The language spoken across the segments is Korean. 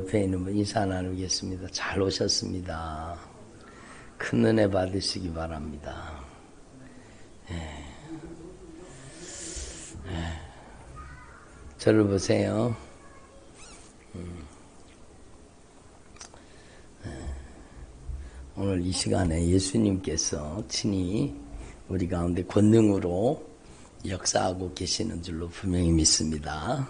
옆에 있는 분 인사 나누겠습니다. 잘 오셨습니다. 큰 은혜 받으시기 바랍니다. 저를 보세요. 오늘 이 시간에 예수님께서 친히 우리 가운데 권능으로 역사하고 계시는 줄로 분명히 믿습니다.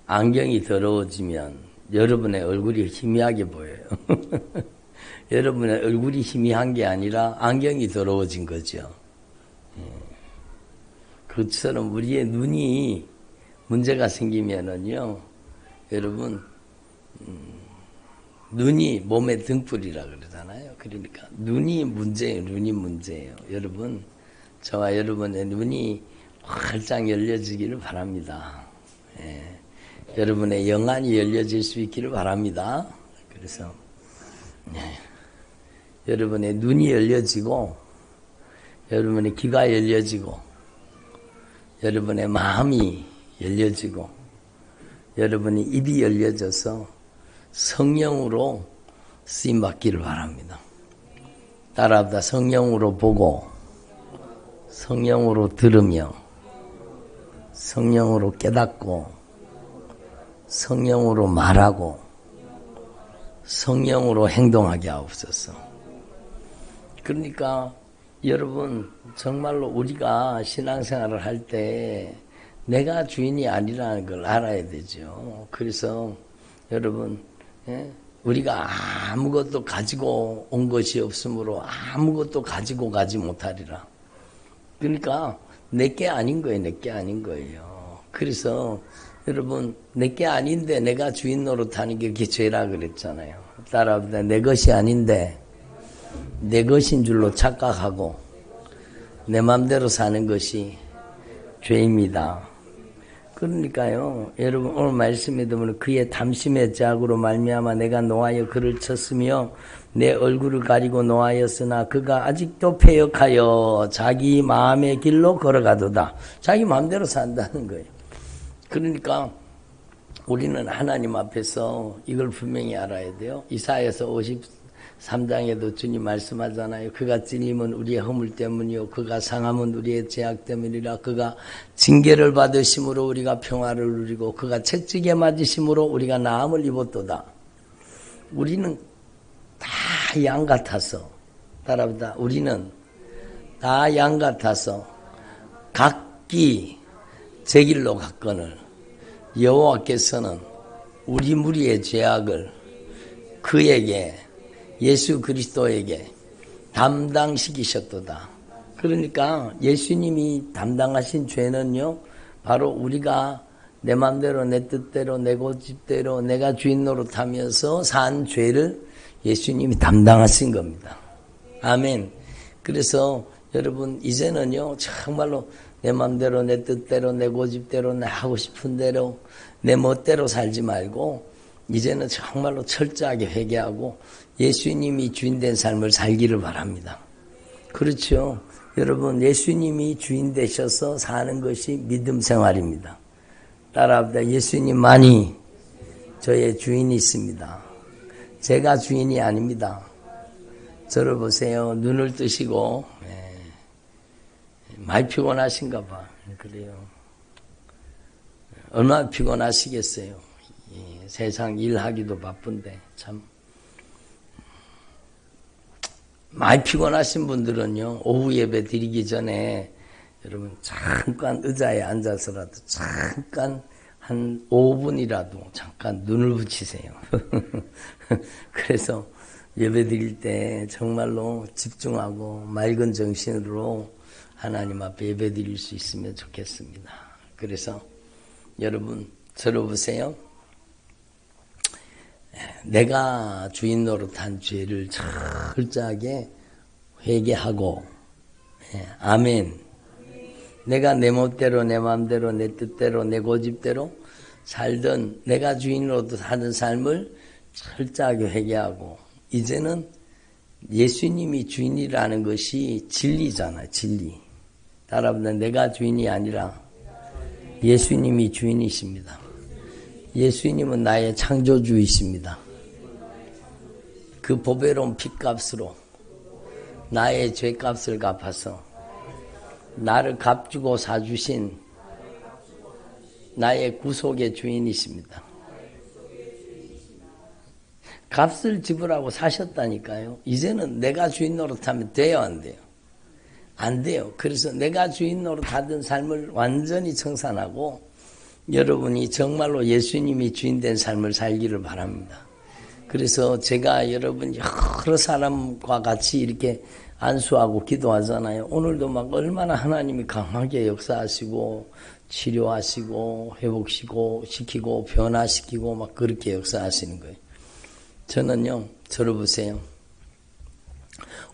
안경이 더러워지면 여러분의 얼굴이 희미하게 보여요. 여러분의 얼굴이 희미한 게 아니라 안경이 더러워진 거죠. 그처럼 우리의 눈이 문제가 생기면은요, 여러분, 눈이 몸의 등불이라 그러잖아요. 그러니까 눈이 문제예요. 눈이 문제예요. 여러분, 저와 여러분의 눈이 활짝 열려지기를 바랍니다. 여러분의 영안이 열려질 수 있기를 바랍니다. 그래서 여러분의 눈이 열려지고 여러분의 귀가 열려지고 여러분의 마음이 열려지고 여러분의 입이 열려져서 성령으로 쓰임받기를 바랍니다. 따라합니다. 성령으로 보고 성령으로 들으며 성령으로 깨닫고 성령으로 말하고 성령으로 행동하게 하옵소서. 그러니까 여러분 정말로 우리가 신앙생활을 할 때 내가 주인이 아니라는 걸 알아야 되죠. 그래서 여러분 우리가 아무것도 가지고 온 것이 없으므로 아무것도 가지고 가지 못하리라. 그러니까 내게 아닌 거예요. 내게 아닌 거예요. 그래서 여러분 내게 아닌데 내가 주인 노릇하는 게 그게 죄라 그랬잖아요. 따라합니다. 내 것이 아닌데 내 것인 줄로 착각하고 내 맘대로 사는 것이 죄입니다. 그러니까요, 여러분 오늘 말씀에 보면 그의 담심의 제약으로 말미암아 내가 노하여 그를 쳤으며 내 얼굴을 가리고 노하였으나 그가 아직도 패역하여 자기 마음의 길로 걸어가도다. 자기 마음대로 산다는 거예요. 그러니까 우리는 하나님 앞에서 이걸 분명히 알아야 돼요. 이사야서 53장에도 주님 말씀하잖아요. 그가 찔림은 우리의 허물 때문이요 그가 상함은 우리의 죄악 때문이라. 그가 징계를 받으심으로 우리가 평화를 누리고 그가 채찍에 맞으심으로 우리가 나음을 입었도다. 우리는 다 양 같아서 따라합니다. 우리는 다 양 같아서 각기 제 길로 갔거늘 여호와께서는 우리 무리의 죄악을 그에게 예수 그리스도에게 담당시키셨도다. 그러니까 예수님이 담당하신 죄는요, 바로 우리가 내 맘대로 내 뜻대로 내 고집대로 내가 주인 노릇하면서 산 죄를 예수님이 담당하신 겁니다. 아멘. 그래서 여러분 이제는요 정말로 내 맘대로 내 뜻대로 내 고집대로 내 하고 싶은 대로 내 멋대로 살지 말고 이제는 정말로 철저하게 회개하고 예수님이 주인된 삶을 살기를 바랍니다. 그렇죠. 여러분 예수님이 주인 되셔서 사는 것이 믿음 생활입니다. 따라합니다. 예수님만이 저의 주인이 있습니다. 제가 주인이 아닙니다. 저를 보세요. 눈을 뜨시고 많이 피곤하신가 봐. 그래요. 얼마나 피곤하시겠어요. 세상 일하기도 바쁜데 참 많이 피곤하신 분들은요 오후 예배 드리기 전에 여러분 잠깐 의자에 앉아서라도 잠깐 한 5분이라도 잠깐 눈을 붙이세요. 그래서 예배 드릴 때 정말로 집중하고 맑은 정신으로 하나님 앞에 예배 드릴 수 있으면 좋겠습니다. 그래서 여러분 저를 보세요. 내가 주인 노릇한 죄를 철저하게 회개하고 아멘. 내가 내 멋대로 내 마음대로 내 뜻대로 내 고집대로 살던 내가 주인으로 사는 삶을 철저하게 회개하고 이제는 예수님이 주인이라는 것이 진리잖아요. 진리. 따라합니다. 내가 주인이 아니라 예수님이 주인이십니다. 예수님은 나의 창조주이십니다. 그 보배로운 핏값으로 나의 죄값을 갚아서 나를 값주고 사주신 나의 구속의 주인이십니다. 값을 지불하고 사셨다니까요. 이제는 내가 주인 노릇하면 돼요, 안 돼요? 안 돼요. 그래서 내가 주인 노릇하던 삶을 완전히 청산하고 여러분이 정말로 예수님이 주인된 삶을 살기를 바랍니다. 그래서 제가 여러분 여러 사람과 같이 이렇게 안수하고 기도하잖아요. 오늘도 막 얼마나 하나님이 강하게 역사하시고 치료하시고 회복시키고 변화시키고 막 그렇게 역사하시는 거예요. 저는요, 저를 보세요.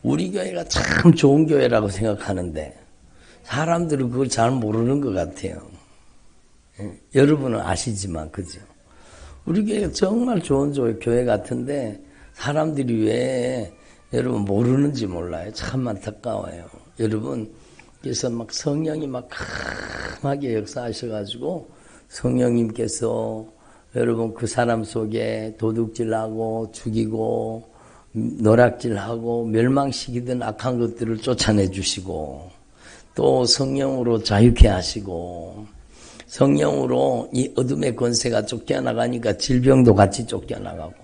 우리 교회가 참 좋은 교회라고 생각하는데 사람들은 그걸 잘 모르는 것 같아요. 여러분은 아시지만, 그죠? 우리 교회가 정말 좋은 교회 같은데 사람들이 왜 여러분 모르는지 몰라요. 참 안타까워요. 여러분, 그래서 막 성령이 막 강하게 역사하셔가지고 성령님께서 여러분 그 사람 속에 도둑질하고 죽이고 노략질하고 멸망시키던 악한 것들을 쫓아내 주시고 또 성령으로 자유케 하시고 성령으로 이 어둠의 권세가 쫓겨나가니까 질병도 같이 쫓겨나가고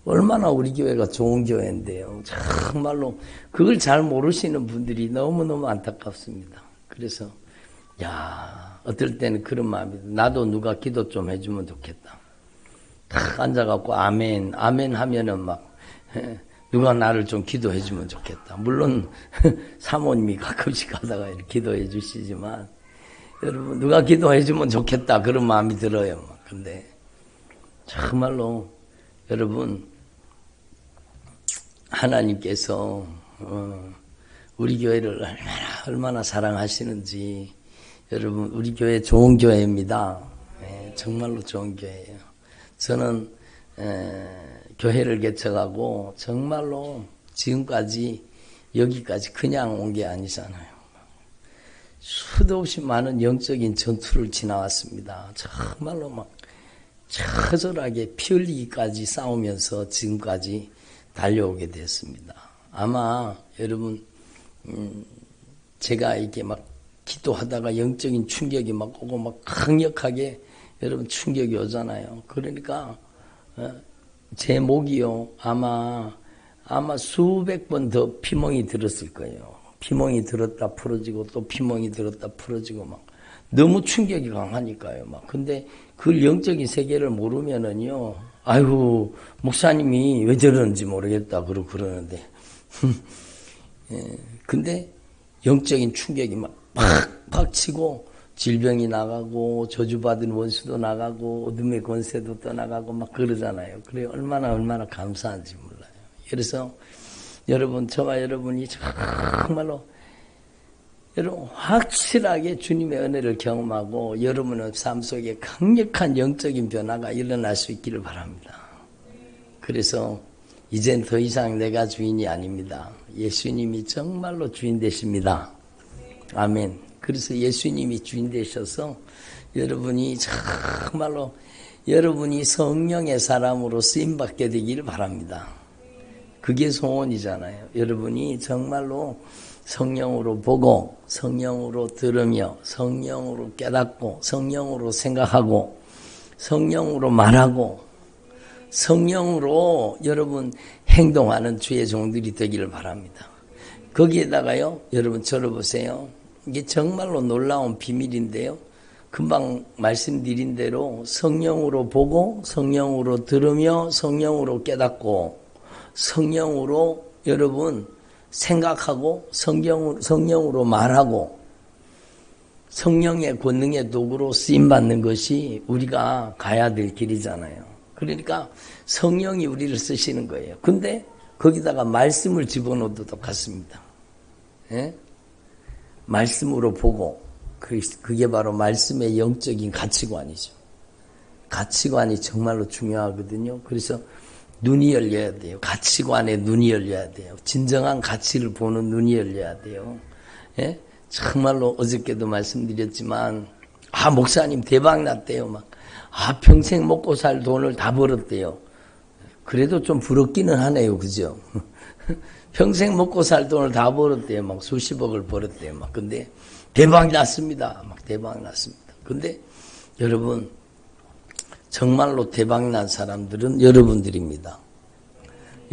얼마나 우리 교회가 좋은 교회인데요. 정말로 그걸 잘 모르시는 분들이 너무너무 안타깝습니다. 그래서 어떨 때는 그런 마음이 들어요. 나도 누가 기도 좀 해주면 좋겠다. 딱 앉아갖고 아멘 하면은 막 누가 나를 좀 기도해 주면 좋겠다. 물론 사모님이 가끔씩 하다가 이렇게 기도해 주시지만 여러분 누가 기도해 주면 좋겠다 그런 마음이 들어요. 근데 정말로 여러분 하나님께서 우리 교회를 얼마나 사랑하시는지 여러분 우리 교회 좋은 교회입니다. 정말로 좋은 교회예요. 저는 교회를 개척하고 정말로 지금까지 여기까지 그냥 온 게 아니잖아요. 수도 없이 많은 영적인 전투를 지나왔습니다. 정말로 막 처절하게 피 흘리기까지 싸우면서 지금까지 달려오게 됐습니다. 아마 여러분 제가 이렇게 막 기도하다가 영적인 충격이 막 오고 막 강력하게 여러분 충격이 오잖아요. 그러니까 제 목이요 아마 수백 번 더 피멍이 들었을 거예요. 피멍이 들었다 풀어지고 또 피멍이 들었다 풀어지고 막 너무 충격이 강하니까요. 막 근데 그 영적인 세계를 모르면은요. 아이고 목사님이 왜 저러는지 모르겠다 그러는데 근데 영적인 충격이 막 팍팍 치고 질병이 나가고 저주받은 원수도 나가고 어둠의 권세도 떠나가고 막 그러잖아요. 그래 얼마나 감사한지 몰라요. 그래서 여러분 저와 여러분이 정말로 여러분 확실하게 주님의 은혜를 경험하고 여러분의 삶 속에 강력한 영적인 변화가 일어날 수 있기를 바랍니다. 그래서 이젠 더 이상 내가 주인이 아닙니다. 예수님이 정말로 주인 되십니다. 아멘. 그래서 예수님이 주인 되셔서 여러분이 정말로 여러분이 성령의 사람으로 쓰임받게 되기를 바랍니다. 그게 소원이잖아요. 여러분이 정말로 성령으로 보고 성령으로 들으며 성령으로 깨닫고 성령으로 생각하고 성령으로 말하고 성령으로 여러분 행동하는 주의 종들이 되기를 바랍니다. 거기에다가요 여러분 저를 보세요. 이게 정말로 놀라운 비밀인데요. 금방 말씀드린 대로 성령으로 보고 성령으로 들으며 성령으로 깨닫고 성령으로 여러분 생각하고 성령으로 말하고 성령의 권능의 도구로 쓰임받는 것이 우리가 가야 될 길이잖아요. 그러니까 성령이 우리를 쓰시는 거예요. 근데 거기다가 말씀을 집어넣어도 똑같습니다. 예? 말씀으로 보고 그게 바로 말씀의 영적인 가치관이죠. 가치관이 정말로 중요하거든요. 그래서 눈이 열려야 돼요. 가치관에 눈이 열려야 돼요. 진정한 가치를 보는 눈이 열려야 돼요. 예? 정말로 어저께도 말씀드렸지만 목사님 대박 났대요. 막 평생 먹고 살 돈을 다 벌었대요. 그래도 좀 부럽기는 하네요. 그죠? 평생 먹고 살 돈을 다 벌었대요. 막 수십억을 벌었대요. 막 근데 대박이 났습니다. 막 대박이 났습니다. 근데 여러분, 정말로 대박이 난 사람들은 여러분들입니다.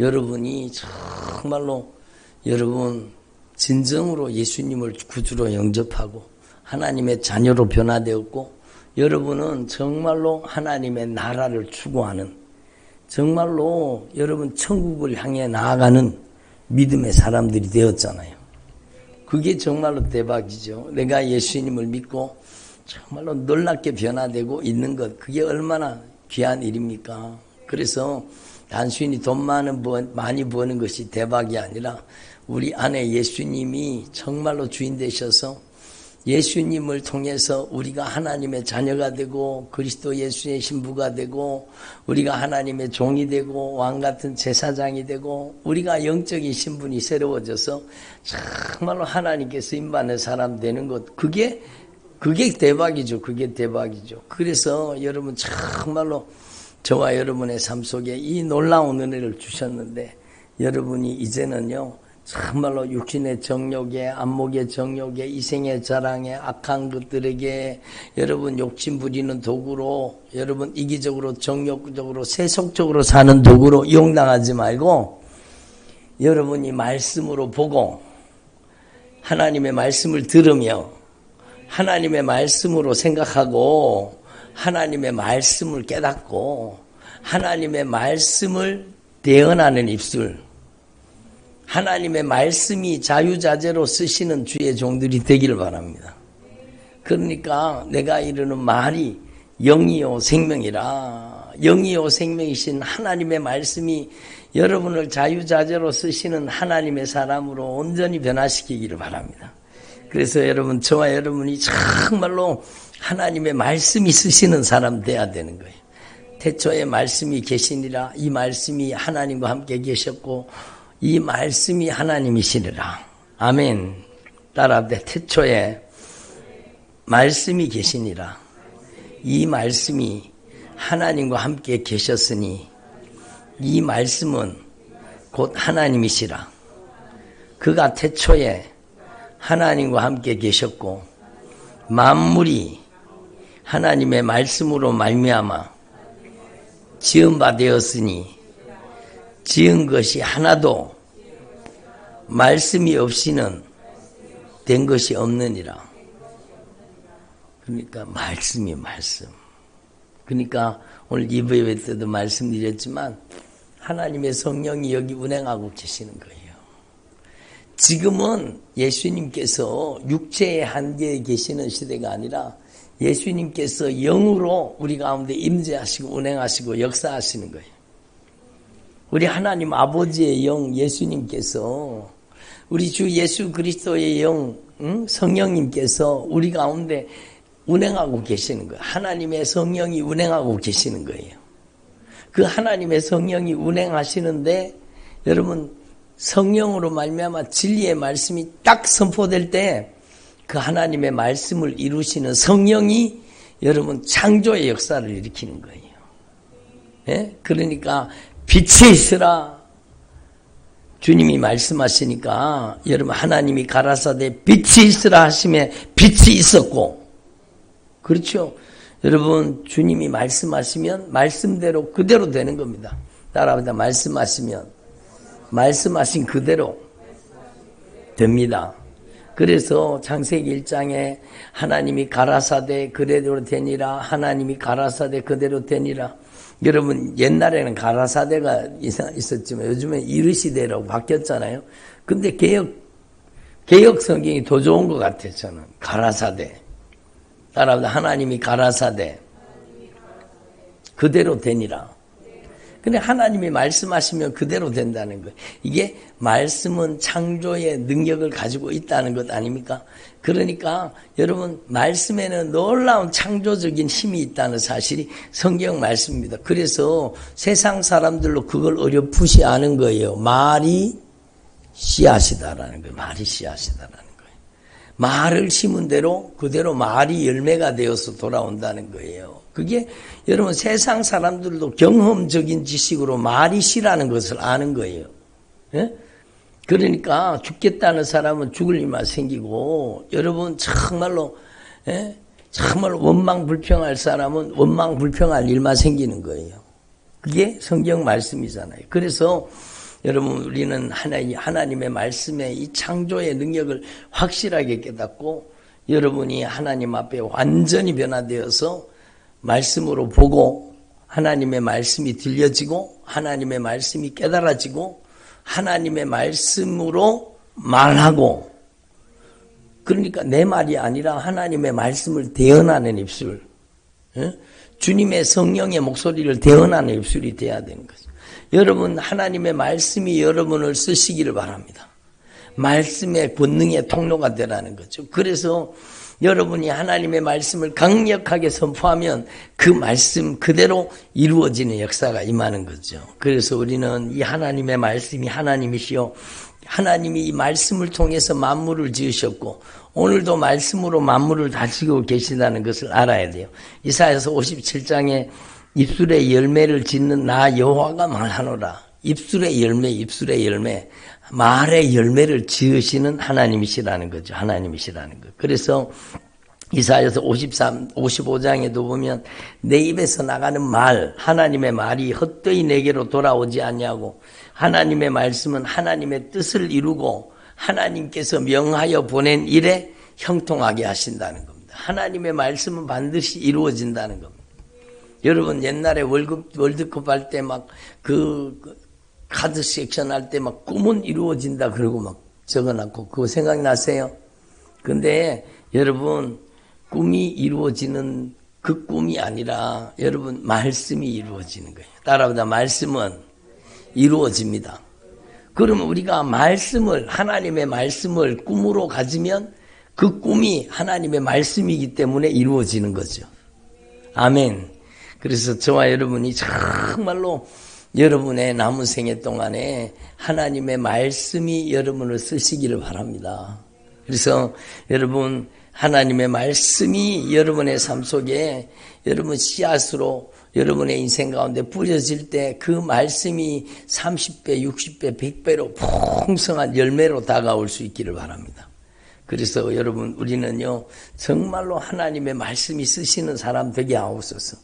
여러분이 정말로 여러분 진정으로 예수님을 구주로 영접하고 하나님의 자녀로 변화되었고, 여러분은 정말로 하나님의 나라를 추구하는, 정말로 여러분 천국을 향해 나아가는 믿음의 사람들이 되었잖아요. 그게 정말로 대박이죠. 내가 예수님을 믿고 정말로 놀랍게 변화되고 있는 것, 그게 얼마나 귀한 일입니까? 그래서 단순히 돈 많이 버는 것이 대박이 아니라 우리 안에 예수님이 정말로 주인 되셔서 예수님을 통해서 우리가 하나님의 자녀가 되고 그리스도 예수의 신부가 되고 우리가 하나님의 종이 되고 왕같은 제사장이 되고 우리가 영적인 신분이 새로워져서 정말로 하나님께 쓰임받는 사람 되는 것, 그게 대박이죠. 그게 대박이죠. 그래서 여러분 정말로 저와 여러분의 삶 속에 이 놀라운 은혜를 주셨는데, 여러분이 이제는요 정말로 육신의 정욕에, 안목의 정욕에, 이생의 자랑에, 악한 것들에게 여러분 욕심 부리는 도구로, 여러분 이기적으로 정욕적으로 세속적으로 사는 도구로 이용당하지 말고, 여러분이 말씀으로 보고 하나님의 말씀을 들으며 하나님의 말씀으로 생각하고 하나님의 말씀을 깨닫고 하나님의 말씀을 대언하는 입술, 하나님의 말씀이 자유자재로 쓰시는 주의 종들이 되기를 바랍니다. 그러니까 내가 이르는 말이 영이요 생명이라, 영이요 생명이신 하나님의 말씀이 여러분을 자유자재로 쓰시는 하나님의 사람으로 온전히 변화시키기를 바랍니다. 그래서 여러분, 저와 여러분이 정말로 하나님의 말씀이 쓰시는 사람 돼야 되는 거예요. 태초에 말씀이 계시니라, 이 말씀이 하나님과 함께 계셨고 이 말씀이 하나님이시니라. 아멘. 따라합시다. 태초에 말씀이 계시니라, 이 말씀이 하나님과 함께 계셨으니 이 말씀은 곧 하나님이시라. 그가 태초에 하나님과 함께 계셨고 만물이 하나님의 말씀으로 말미암아 지은 바 되었으니 지은 것이 하나도 말씀이 없이는 된 것이 없느니라. 그러니까 말씀이 말씀. 그러니까 오늘 2부 예배 때도 말씀드렸지만 하나님의 성령이 여기 운행하고 계시는 거예요. 지금은 예수님께서 육체의 한계에 계시는 시대가 아니라 예수님께서 영으로 우리 가운데 임재하시고 운행하시고 역사하시는 거예요. 우리 하나님 아버지의 영 예수님께서, 우리 주 예수 그리스도의 영 성령님께서 우리 가운데 운행하고 계시는 거예요. 하나님의 성령이 운행하고 계시는 거예요. 그 하나님의 성령이 운행하시는데, 여러분 성령으로 말미암아 진리의 말씀이 딱 선포될 때 그 하나님의 말씀을 이루시는 성령이 여러분 창조의 역사를 일으키는 거예요. 예? 그러니까 빛이 있으라 주님이 말씀하시니까, 여러분 하나님이 가라사대 빛이 있으라 하심에 빛이 있었고, 그렇죠? 여러분 주님이 말씀하시면 말씀대로 그대로 되는 겁니다. 따라합니다. 말씀하시면 말씀하신 그대로 됩니다. 그래서 창세기 1장에 하나님이 가라사대 그대로 되니라, 하나님이 가라사대 그대로 되니라. 여러분 옛날에는 가라사대가 있었지만 요즘에 이르시대라고 바뀌었잖아요. 근데 개혁 성경이 더 좋은 것 같아요. 저는 가라사대. 따라합니다. 하나님이 가라사대 그대로 되니라. 근데 하나님이 말씀하시면 그대로 된다는 거예요. 이게 말씀은 창조의 능력을 가지고 있다는 것 아닙니까? 그러니까 여러분 말씀에는 놀라운 창조적인 힘이 있다는 사실이 성경 말씀입니다. 그래서 세상 사람들로 그걸 어렴풋이 아는 거예요. 말이 씨앗이다라는 거예요. 말이 씨앗이다라는 거예요. 말을 심은 대로 그대로 말이 열매가 되어서 돌아온다는 거예요. 그게 여러분 세상 사람들도 경험적인 지식으로 말이 시라는 것을 아는 거예요. 예? 그러니까 죽겠다는 사람은 죽을 일만 생기고 여러분 정말로 예? 정말 원망불평할 사람은 원망불평할 일만 생기는 거예요. 그게 성경 말씀이잖아요. 그래서 여러분 우리는 하나님의 말씀의 이 창조의 능력을 확실하게 깨닫고 여러분이 하나님 앞에 완전히 변화되어서 말씀으로 보고 하나님의 말씀이 들려지고 하나님의 말씀이 깨달아지고 하나님의 말씀으로 말하고 그러니까 내 말이 아니라 하나님의 말씀을 대언하는 입술 주님의 성령의 목소리를 대언하는 입술이 돼야 되는 거죠. 여러분 하나님의 말씀이 여러분을 쓰시기를 바랍니다. 말씀의 권능의 통로가 되라는 거죠. 그래서 여러분이 하나님의 말씀을 강력하게 선포하면 그 말씀 그대로 이루어지는 역사가 임하는 거죠. 그래서 우리는 이 하나님의 말씀이 하나님이시요 하나님이 이 말씀을 통해서 만물을 지으셨고 오늘도 말씀으로 만물을 다스리고 계시다는 것을 알아야 돼요. 이사야서 57장에 입술의 열매를 짓는 나 여호와가 말하노라. 입술의 열매 말의 열매를 지으시는 하나님이시라는 거죠. 하나님이시라는 거. 그래서 이사야서 55장에도 보면 내 입에서 나가는 말 하나님의 말이 헛되이 내게로 돌아오지 않냐고 하나님의 말씀은 하나님의 뜻을 이루고 하나님께서 명하여 보낸 일에 형통하게 하신다는 겁니다. 하나님의 말씀은 반드시 이루어진다는 겁니다. 여러분 옛날에 월드컵 할 때 막 카드 섹션 할 때 막 꿈은 이루어진다 그러고 막 적어놨고 그거 생각나세요? 근데 여러분 꿈이 이루어지는 그 꿈이 아니라 여러분 말씀이 이루어지는 거예요. 따라보다 말씀은 이루어집니다. 그러면 우리가 하나님의 말씀을 꿈으로 가지면 그 꿈이 하나님의 말씀이기 때문에 이루어지는 거죠. 아멘. 그래서 저와 여러분이 정말로 여러분의 남은 생애 동안에 하나님의 말씀이 여러분을 쓰시기를 바랍니다. 그래서 여러분 하나님의 말씀이 여러분의 삶 속에 여러분 씨앗으로 여러분의 인생 가운데 뿌려질 때 그 말씀이 30배, 60배, 100배로 풍성한 열매로 다가올 수 있기를 바랍니다. 그래서 여러분 우리는요 정말로 하나님의 말씀이 쓰시는 사람 되게 하옵소서.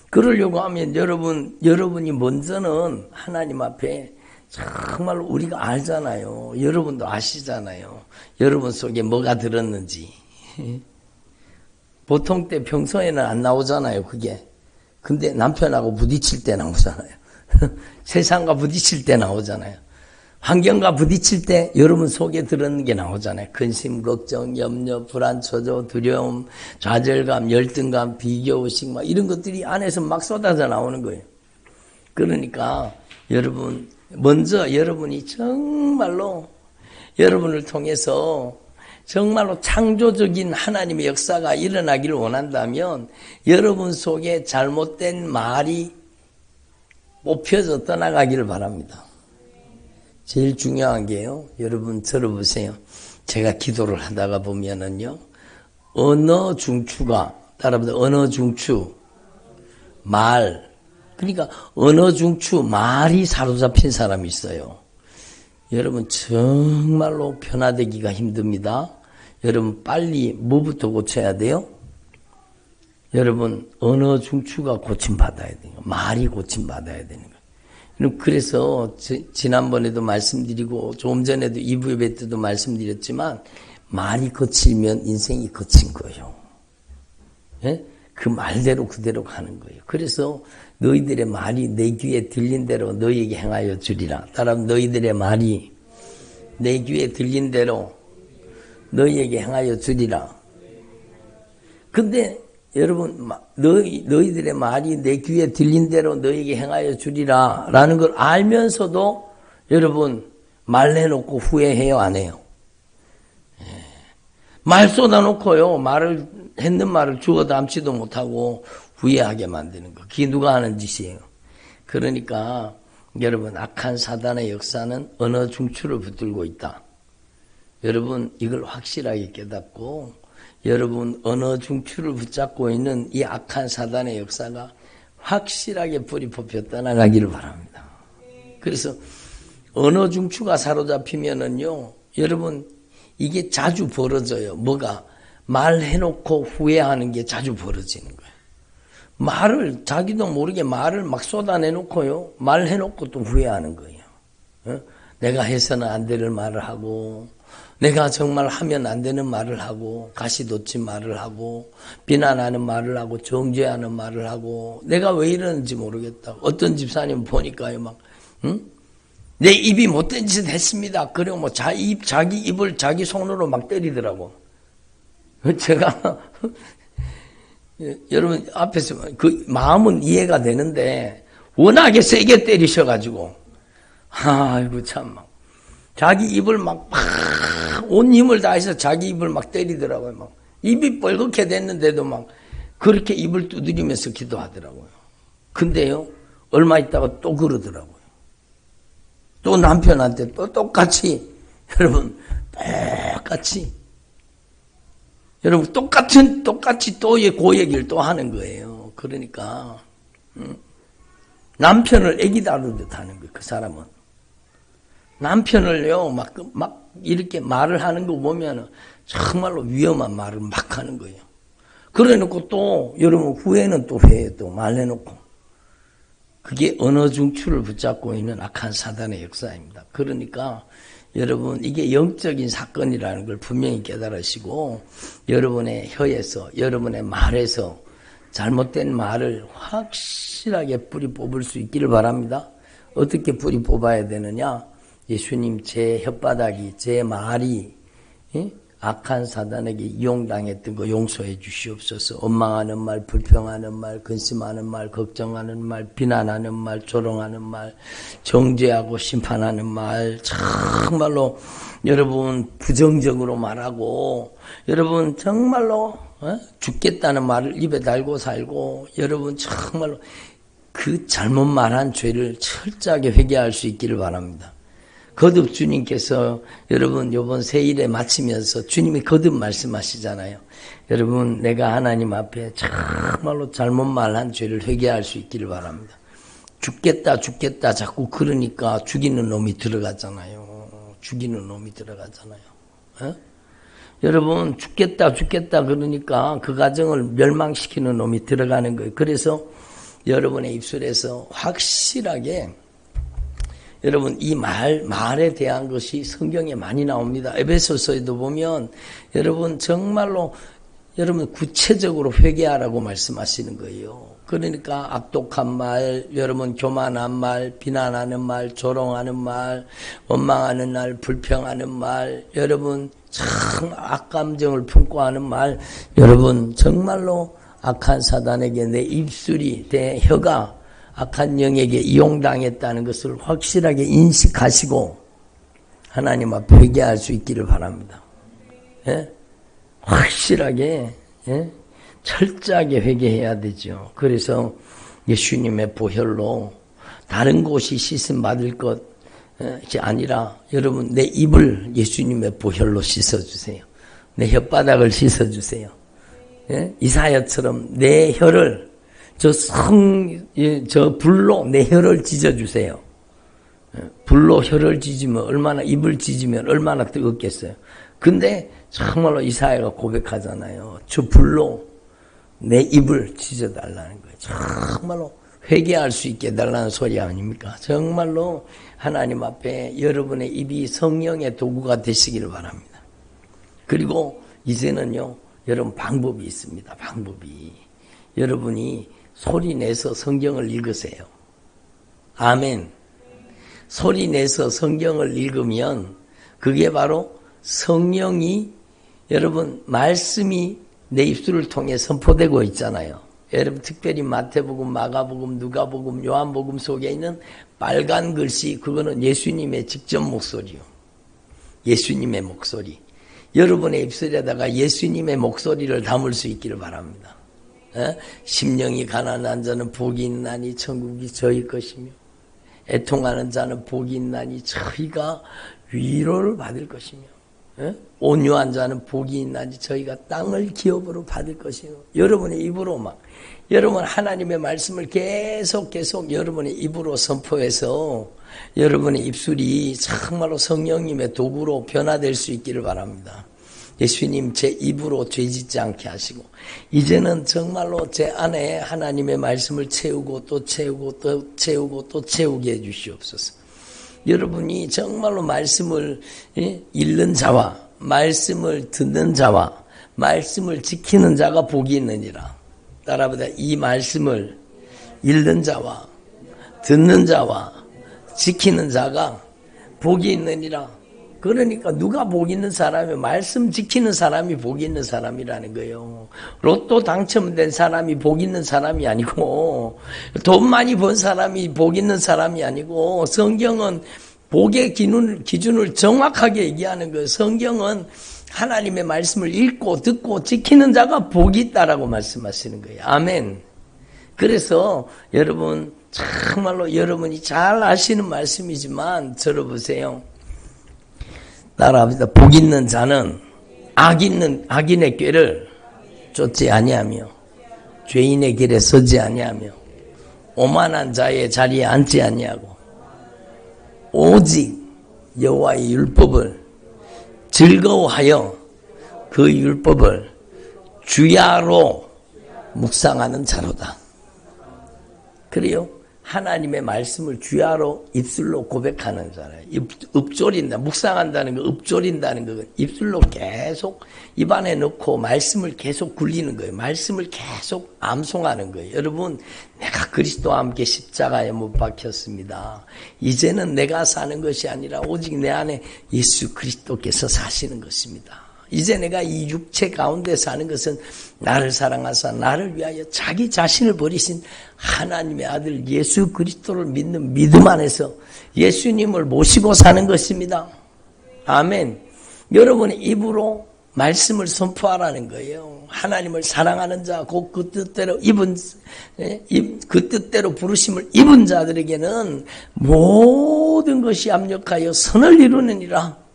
그러려고 하면 여러분이 먼저는 하나님 앞에 정말 우리가 알잖아요. 여러분도 아시잖아요. 여러분 속에 뭐가 들었는지. 보통 때 평소에는 안 나오잖아요, 그게. 근데 남편하고 부딪힐 때 나오잖아요. 세상과 부딪힐 때 나오잖아요. 환경과 부딪힐 때 여러분 속에 들었는 게 나오잖아요. 근심, 걱정, 염려, 불안, 초조, 두려움, 좌절감, 열등감, 비교의식 막 이런 것들이 안에서 막 쏟아져 나오는 거예요. 그러니까 여러분 먼저 여러분이 정말로 여러분을 통해서 정말로 창조적인 하나님의 역사가 일어나기를 원한다면 여러분 속에 잘못된 말이 뽑혀져 떠나가기를 바랍니다. 제일 중요한 게요. 여러분 들어보세요. 제가 기도를 하다가 보면은요. 언어 중추가 따라보다 언어 중추 말 그러니까 언어 중추 말이 사로잡힌 사람이 있어요. 여러분 정말로 변화되기가 힘듭니다. 여러분 빨리 뭐부터 고쳐야 돼요? 여러분 언어 중추가 고침받아야 돼요. 말이 고침받아야 되는 거예요. 그래서 지난번에도 말씀드리고 조금 전에도 2부 예배 때도 말씀드렸지만 말이 거칠면 인생이 거친 거예요. 예? 그 말대로 그대로 가는 거예요. 그래서 너희들의 말이 내 귀에 들린 대로 너희에게 행하여 주리라. 따라하면 너희들의 말이 내 귀에 들린 대로 너희에게 행하여 주리라. 근데 여러분 너희들의 말이 내 귀에 들린 대로 너희에게 행하여 주리라 라는 걸 알면서도 여러분 말 내놓고 후회해요 안 해요? 말 쏟아놓고요 했는 말을 주워 담지도 못하고 후회하게 만드는 거. 그게 누가 하는 짓이에요? 그러니까 여러분 악한 사단의 역사는 언어 중추를 붙들고 있다. 여러분 이걸 확실하게 깨닫고 여러분 언어 중추를 붙잡고 있는 이 악한 사단의 역사가 확실하게 뿌리 뽑혀 떠나가기를 바랍니다. 그래서 언어 중추가 사로잡히면은요, 여러분 이게 자주 벌어져요. 뭐가? 말해놓고 후회하는 게 자주 벌어지는 거예요. 말을 자기도 모르게 말을 막 쏟아내놓고요, 말해놓고 또 후회하는 거예요. 내가 해서는 안 되는 말을 하고, 내가 정말 하면 안 되는 말을 하고, 가시돋친 말을 하고, 비난하는 말을 하고, 정죄하는 말을 하고, 내가 왜 이러는지 모르겠다. 어떤 집사님 보니까요, 막, 내 입이 못된 짓 했습니다. 그리고 뭐 자기 입을 자기 손으로 막 때리더라고. 제가, 여러분 앞에서 그 마음은 이해가 되는데, 워낙에 세게 때리셔가지고, 아이고 참 막. 자기 입을 막 온 힘을 다해서 자기 입을 막 때리더라고요. 막 입이 뻘겋게 됐는데도 막 그렇게 입을 두드리면서 기도하더라고요. 근데요, 얼마 있다가 또 그러더라고요. 또 남편한테 또 똑같이, 여러분 똑같이, 여러분 똑같이 또 그 얘기를 또 하는 거예요. 그러니까 남편을 애기 다루듯 하는 거예요. 그 사람은 남편을요 막 이렇게 말을 하는 거 보면 정말로 위험한 말을 막 하는 거예요. 그래놓고 또 여러분 후회는 또 회에 또 말해놓고, 그게 언어 중추를 붙잡고 있는 악한 사단의 역사입니다. 그러니까 여러분 이게 영적인 사건이라는 걸 분명히 깨달으시고, 여러분의 혀에서, 여러분의 말에서 잘못된 말을 확실하게 뿌리 뽑을 수 있기를 바랍니다. 어떻게 뿌리 뽑아야 되느냐? 예수님, 제 혓바닥이, 제 말이 악한 사단에게 이용당했던 거 용서해 주시옵소서. 원망하는 말, 불평하는 말, 근심하는 말, 걱정하는 말, 비난하는 말, 조롱하는 말, 정죄하고 심판하는 말, 정말로 여러분 부정적으로 말하고, 여러분 정말로 죽겠다는 말을 입에 달고 살고, 여러분 정말로 그 잘못 말한 죄를 철저하게 회개할 수 있기를 바랍니다. 거듭 주님께서 여러분 이번 새일에 마치면서 주님이 거듭 말씀하시잖아요. 여러분 내가 하나님 앞에 정말로 잘못 말한 죄를 회개할 수 있기를 바랍니다. 죽겠다 자꾸 그러니까 죽이는 놈이 들어가잖아요. 죽이는 놈이 들어가잖아요. 여러분 죽겠다 그러니까 그 가정을 멸망시키는 놈이 들어가는 거예요. 그래서 여러분의 입술에서 확실하게, 여러분 이 말에 대한 것이 성경에 많이 나옵니다. 에베소서에도 보면 여러분 정말로 여러분 구체적으로 회개하라고 말씀하시는 거예요. 그러니까 악독한 말, 여러분 교만한 말, 비난하는 말, 조롱하는 말, 원망하는 말, 불평하는 말, 여러분 참 악감정을 품고 하는 말, 여러분 정말로 악한 사단에게 내 입술이, 내 혀가 악한 영에게 이용당했다는 것을 확실하게 인식하시고 하나님 앞에 회개할 수 있기를 바랍니다. 예? 확실하게, 예? 철저하게 회개해야 되죠. 그래서 예수님의 보혈로 다른 곳이 씻음 받을 것이 아니라 여러분 내 입을 예수님의 보혈로 씻어주세요. 내 혓바닥을 씻어주세요. 예? 이사야처럼 내 혀를 저 불로 내 혀를 찢어주세요. 불로 혀를 찢으면 얼마나, 입을 찢으면 얼마나 뜨겁겠어요. 근데 정말로 이사야가 고백하잖아요. 저 불로 내 입을 찢어달라는 거예요. 정말로 회개할 수 있게 해달라는 소리 아닙니까? 정말로 하나님 앞에 여러분의 입이 성령의 도구가 되시기를 바랍니다. 그리고 이제는요, 여러분 방법이 있습니다. 방법이. 여러분이 소리 내서 성경을 읽으세요. 아멘. 소리 내서 성경을 읽으면 그게 바로 성령이, 여러분 말씀이 내 입술을 통해 선포되고 있잖아요. 여러분 특별히 마태복음, 마가복음, 누가복음, 요한복음 속에 있는 빨간 글씨, 그거는 예수님의 직접 목소리요. 예수님의 목소리. 여러분의 입술에다가 예수님의 목소리를 담을 수 있기를 바랍니다. 심령이 가난한 자는 복이 있나니 천국이 저희 것이며, 애통하는 자는 복이 있나니 저희가 위로를 받을 것이며, 온유한 자는 복이 있나니 저희가 땅을 기업으로 받을 것이요. 여러분의 입으로 여러분 하나님의 말씀을 계속 여러분의 입으로 선포해서 여러분의 입술이 정말로 성령님의 도구로 변화될 수 있기를 바랍니다. 예수님 제 입으로 죄짓지 않게 하시고 이제는 정말로 제 안에 하나님의 말씀을 채우고 또 채우고 또 채우고 또 채우게 해주시옵소서. 여러분이 정말로 말씀을 읽는 자와 말씀을 듣는 자와 말씀을 지키는 자가 복이 있느니라. 따라보다 이 말씀을 읽는 자와 듣는 자와 지키는 자가 복이 있느니라. 그러니까 누가 복 있는 사람이 말씀 지키는 사람이 복 있는 사람이라는 거예요. 로또 당첨된 사람이 복 있는 사람이 아니고 돈 많이 번 사람이 복 있는 사람이 아니고 성경은 복의 기준을 정확하게 얘기하는 거예요. 성경은 하나님의 말씀을 읽고 듣고 지키는 자가 복이 있다라고 말씀하시는 거예요. 아멘. 그래서 여러분 정말로 여러분이 잘 아시는 말씀이지만 들어보세요. 따라합니다. 복 있는 자는 악인의 꾀를 쫓지 아니하며 죄인의 길에 서지 아니하며 오만한 자의 자리에 앉지 아니하고 오직 여호와의 율법을 즐거워하여 그 율법을 주야로 묵상하는 자로다. 그래요? 하나님의 말씀을 주야로 입술로 고백하는 자예요. 읊조린다. 묵상한다는 거, 읊조린다는 거. 입술로 계속 입안에 넣고 말씀을 계속 굴리는 거예요. 말씀을 계속 암송하는 거예요. 여러분, 내가 그리스도와 함께 십자가에 못 박혔습니다. 이제는 내가 사는 것이 아니라 오직 내 안에 예수 그리스도께서 사시는 것입니다. 이제 내가 이 육체 가운데 사는 것은 나를 사랑하사 나를 위하여 자기 자신을 버리신 하나님의 아들 예수 그리스도를 믿는 믿음 안에서 예수님을 모시고 사는 것입니다. 아멘. 여러분의 입으로 말씀을 선포하라는 거예요. 하나님을 사랑하는 자, 곧 그 뜻대로 그 뜻대로 부르심을 입은 자들에게는 모든 것이 합력하여 선을 이루느니라.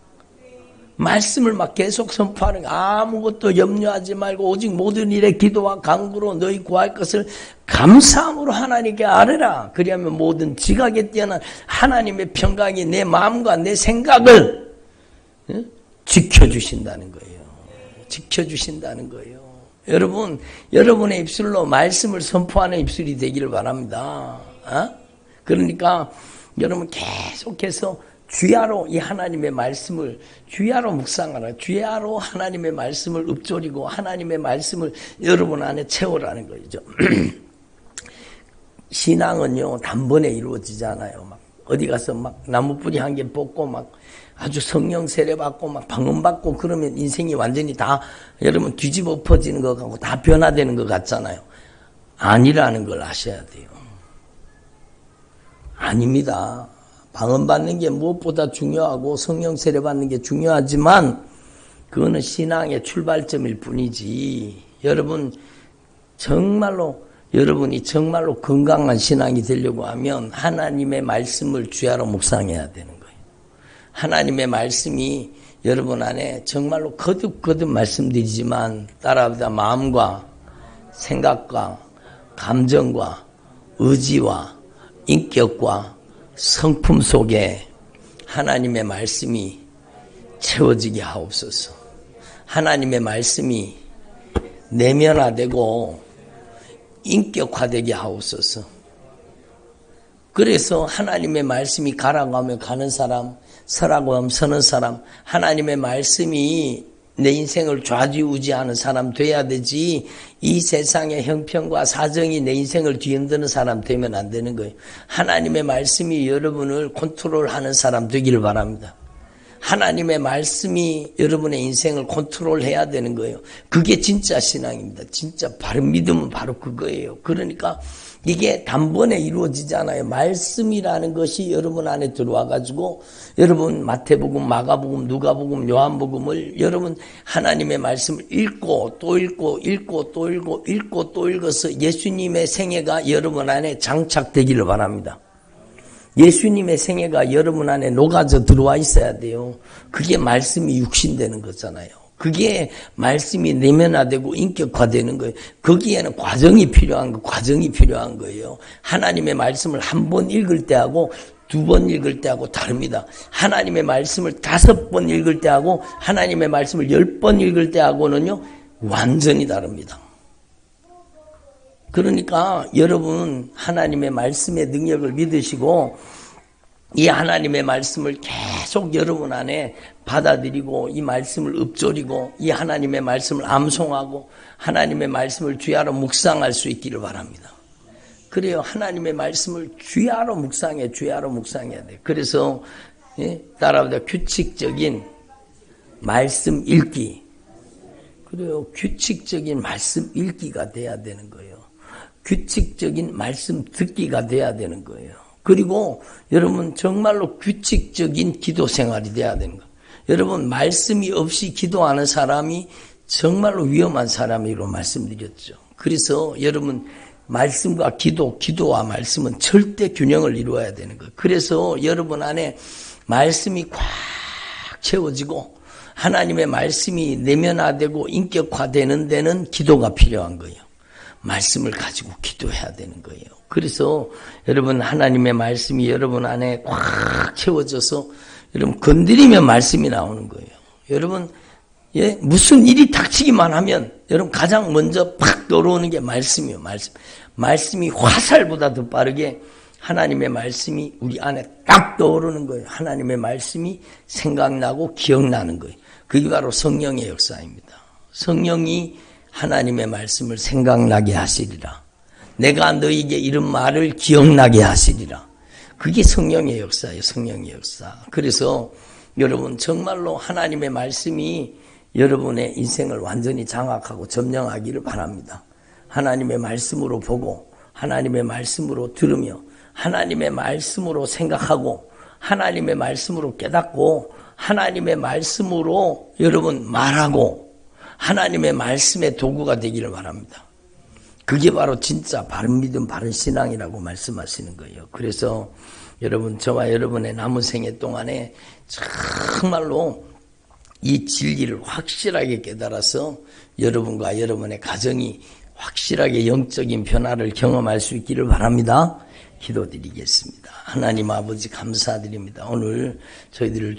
말씀을 막 계속 선포하는 거. 아무것도 염려하지 말고 오직 모든 일에 기도와 간구로 너희 구할 것을 감사함으로 하나님께 아뢰라. 그리하면 모든 지각에 뛰어난 하나님의 평강이 내 마음과 내 생각을 지켜주신다는 거예요. 지켜주신다는 거예요. 여러분, 여러분의 입술로 말씀을 선포하는 입술이 되기를 바랍니다. 그러니까 여러분 계속해서 주야로 이 하나님의 말씀을 주야로 묵상하라. 주야로 하나님의 말씀을 읊조리고 하나님의 말씀을 여러분 안에 채우라는 거죠. 신앙은요 단번에 이루어지잖아요. 막 어디 가서 막 나무뿌리 한 개 뽑고 막 아주 성령 세례 받고 막 방언 받고 그러면 인생이 완전히 다 여러분 뒤집어 엎어지는 것 같고 다 변화되는 것 같잖아요. 아니라는 걸 아셔야 돼요. 아닙니다. 방언 받는 게 무엇보다 중요하고 성령 세례 받는 게 중요하지만 그거는 신앙의 출발점일 뿐이지. 여러분이 정말로 건강한 신앙이 되려고 하면 하나님의 말씀을 주야로 묵상해야 되는 거예요. 하나님의 말씀이 여러분 안에 정말로 거듭거듭 말씀드리지만 따라합니다. 마음과 생각과 감정과 의지와 인격과 성품 속에 하나님의 말씀이 채워지게 하옵소서. 하나님의 말씀이 내면화되고 인격화되게 하옵소서. 그래서 하나님의 말씀이 가라고 하면 가는 사람, 서라고 하면 서는 사람, 하나님의 말씀이 내 인생을 좌지우지하는 사람 돼야 되지 이 세상의 형편과 사정이 내 인생을 뒤흔드는 사람 되면 안 되는 거예요. 하나님의 말씀이 여러분을 컨트롤하는 사람 되기를 바랍니다. 하나님의 말씀이 여러분의 인생을 컨트롤해야 되는 거예요. 그게 진짜 신앙입니다. 진짜 바른 믿음은 바로 그거예요. 그러니까 이게 단번에 이루어지잖아요. 말씀이라는 것이 여러분 안에 들어와가지고 여러분 마태복음, 마가복음, 누가복음, 요한복음을 여러분 하나님의 말씀을 읽고 또 읽고 읽고 또 읽고 읽고 또 읽어서 예수님의 생애가 여러분 안에 장착되기를 바랍니다. 예수님의 생애가 여러분 안에 녹아져 들어와 있어야 돼요. 그게 말씀이 육신되는 거잖아요. 그게 말씀이 내면화되고 인격화되는 거예요. 거기에는 과정이 필요한 거예요. 하나님의 말씀을 한 번 읽을 때하고 두 번 읽을 때하고 다릅니다. 하나님의 말씀을 5번 읽을 때하고 하나님의 말씀을 10번 읽을 때하고는요, 완전히 다릅니다. 그러니까 여러분 하나님의 말씀의 능력을 믿으시고 이 하나님의 말씀을 계속 여러분 안에 받아들이고 이 말씀을 읊조리고 이 하나님의 말씀을 암송하고 하나님의 말씀을 주야로 묵상할 수 있기를 바랍니다. 그래요. 하나님의 말씀을 주야로 묵상해야 돼. 그래서 따라보자. 규칙적인 말씀 읽기. 그래요. 규칙적인 말씀 읽기가 돼야 되는 거예요. 규칙적인 말씀 듣기가 돼야 되는 거예요. 그리고 여러분 정말로 규칙적인 기도 생활이 돼야 되는 거예요. 여러분 말씀이 없이 기도하는 사람이 정말로 위험한 사람이라고 말씀드렸죠. 그래서 여러분 말씀과 기도와 말씀은 절대 균형을 이루어야 되는 거예요. 그래서 여러분 안에 말씀이 꽉 채워지고 하나님의 말씀이 내면화되고 인격화되는 데는 기도가 필요한 거예요. 말씀을 가지고 기도해야 되는 거예요. 그래서 여러분 하나님의 말씀이 여러분 안에 꽉 채워져서 여러분 건드리면 말씀이 나오는 거예요. 여러분 무슨 일이 닥치기만 하면 여러분 가장 먼저 팍 들어오는 게 말씀이에요. 말씀이 화살보다 더 빠르게 하나님의 말씀이 우리 안에 딱 떠오르는 거예요. 하나님의 말씀이 생각나고 기억나는 거예요. 그게 바로 성령의 역사입니다. 성령이 하나님의 말씀을 생각나게 하시리라. 내가 너에게 이런 말을 기억나게 하시리라. 그게 성령의 역사예요. 성령의 역사. 그래서 여러분 정말로 하나님의 말씀이 여러분의 인생을 완전히 장악하고 점령하기를 바랍니다. 하나님의 말씀으로 보고 하나님의 말씀으로 들으며 하나님의 말씀으로 생각하고 하나님의 말씀으로 깨닫고 하나님의 말씀으로 여러분 말하고 하나님의 말씀의 도구가 되기를 바랍니다. 그게 바로 진짜 바른 믿음, 바른 신앙이라고 말씀하시는 거예요. 그래서 여러분 저와 여러분의 남은 생애 동안에 정말로 이 진리를 확실하게 깨달아서 여러분과 여러분의 가정이 확실하게 영적인 변화를 경험할 수 있기를 바랍니다. 기도드리겠습니다. 하나님 아버지 감사드립니다. 오늘 저희들을